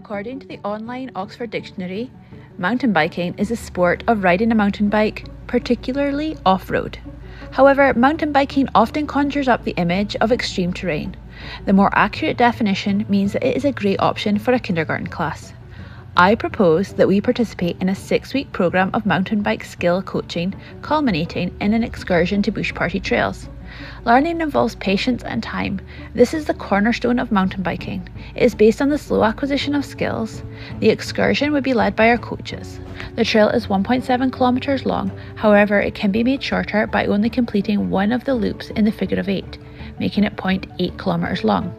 According to the online Oxford Dictionary, mountain biking is a sport of riding a mountain bike, particularly off-road. However, mountain biking often conjures up the image of extreme terrain. The more accurate definition means that it is a great option for a kindergarten class. I propose that we participate in a 6-week programme of mountain bike skill coaching, culminating in an excursion to Bush Party trails. Learning involves patience and time. This is the cornerstone of mountain biking. It is based on the slow acquisition of skills. The excursion would be led by our coaches. The trail is 1.7 kilometres long, however it can be made shorter by only completing one of the loops in the figure of 8, making it 0.8 kilometres long.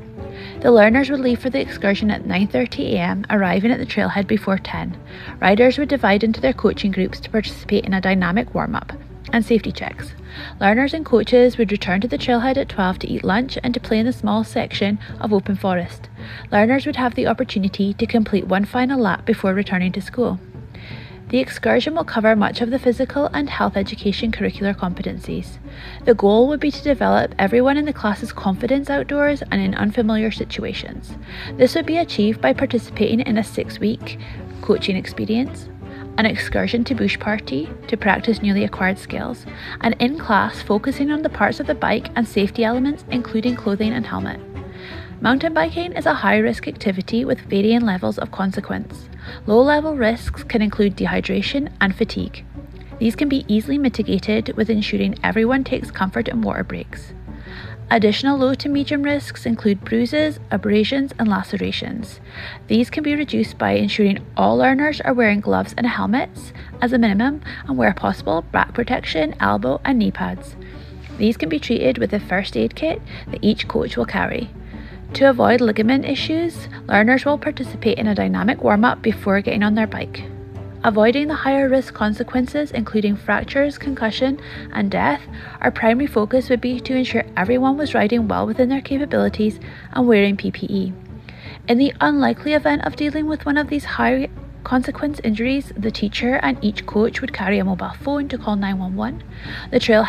The learners would leave for the excursion at 9:30 am, arriving at the trailhead before 10. Riders would divide into their coaching groups to participate in a dynamic warm-up and safety checks. Learners and coaches would return to the trailhead at 12 to eat lunch and to play in the small section of open forest. Learners would have the opportunity to complete one final lap before returning to school. The excursion will cover much of the physical and health education curricular competencies. The goal would be to develop everyone in the class's confidence outdoors and in unfamiliar situations. This would be achieved by participating in a 6-week coaching experience, an excursion to Bush Party to practice newly acquired skills, and in class focusing on the parts of the bike and safety elements including clothing and helmet. Mountain biking is a high-risk activity with varying levels of consequence. Low-level risks can include dehydration and fatigue. These can be easily mitigated with ensuring everyone takes comfort in water breaks. Additional low to medium risks include bruises, abrasions and lacerations. These can be reduced by ensuring all learners are wearing gloves and helmets as a minimum, and where possible back protection, elbow and knee pads. These can be treated with a first aid kit that each coach will carry. To avoid ligament issues, learners will participate in a dynamic warm-up before getting on their bike. Avoiding the higher risk consequences including fractures, concussion and death, our primary focus would be to ensure everyone was riding well within their capabilities and wearing PPE. In the unlikely event of dealing with one of these high consequence injuries, the teacher and each coach would carry a mobile phone to call 911. The trail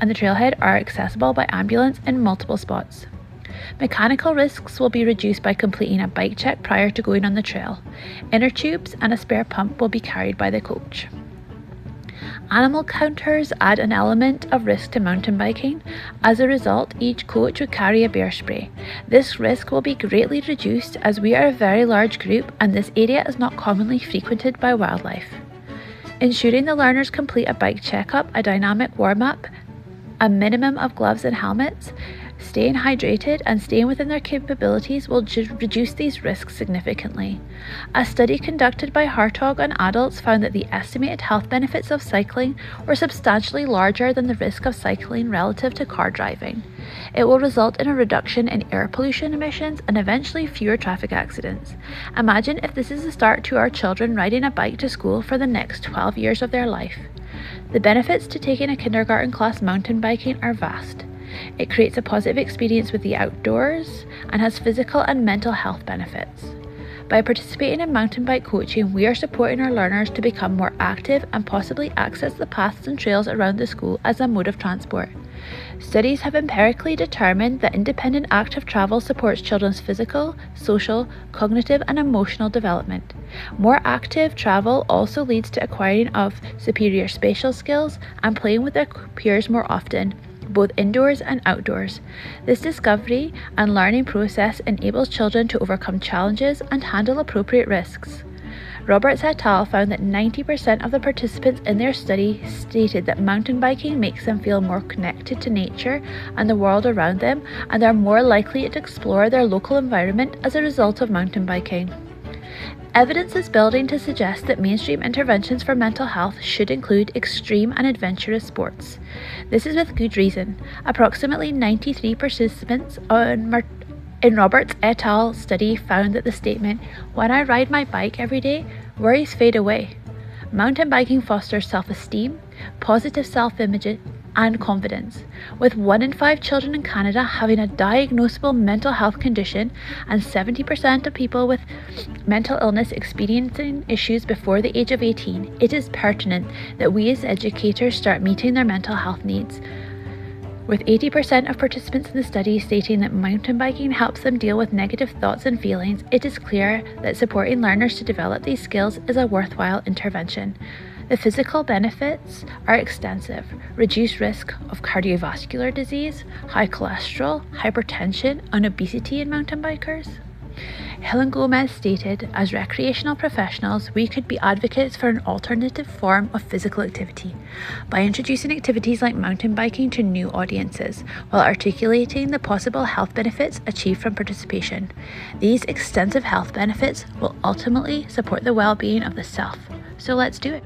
and the trailhead are accessible by ambulance in multiple spots. Mechanical risks will be reduced by completing a bike check prior to going on the trail. Inner tubes and a spare pump will be carried by the coach. Animal counters add an element of risk to mountain biking. As a result, each coach would carry a bear spray. This risk will be greatly reduced as we are a very large group and this area is not commonly frequented by wildlife. Ensuring the learners complete a bike checkup, a dynamic warm-up, a minimum of gloves and helmets, staying hydrated and staying within their capabilities will reduce these risks significantly. A study conducted by Hartog on adults found that the estimated health benefits of cycling were substantially larger than the risk of cycling relative to car driving. It will result in a reduction in air pollution emissions and eventually fewer traffic accidents. Imagine if this is the start to our children riding a bike to school for the next 12 years of their life. The benefits to taking a kindergarten class mountain biking are vast. It creates a positive experience with the outdoors and has physical and mental health benefits. By participating in mountain bike coaching, we are supporting our learners to become more active and possibly access the paths and trails around the school as a mode of transport. Studies have empirically determined that independent active travel supports children's physical, social, cognitive and emotional development. More active travel also leads to acquiring of superior spatial skills and playing with their peers more often, both indoors and outdoors. This discovery and learning process enables children to overcome challenges and handle appropriate risks. Roberts et al. Found that 90% of the participants in their study stated that mountain biking makes them feel more connected to nature and the world around them, and are more likely to explore their local environment as a result of mountain biking. Evidence is building to suggest that mainstream interventions for mental health should include extreme and adventurous sports. This is with good reason. Approximately 93 participants in Roberts et al. Study found that the statement, "When I ride my bike every day, worries fade away." Mountain biking fosters self-esteem, positive self-image and confidence. With 1 in 5 children in Canada having a diagnosable mental health condition and 70% of people with mental illness experiencing issues before the age of 18, it is pertinent that we as educators start meeting their mental health needs. With 80% of participants in the study stating that mountain biking helps them deal with negative thoughts and feelings, it is clear that supporting learners to develop these skills is a worthwhile intervention. The physical benefits are extensive: reduced risk of cardiovascular disease, high cholesterol, hypertension, and obesity in mountain bikers. Helen Gomez stated, "As recreational professionals, we could be advocates for an alternative form of physical activity by introducing activities like mountain biking to new audiences, while articulating the possible health benefits achieved from participation. These extensive health benefits will ultimately support the well-being of the self. So let's do it."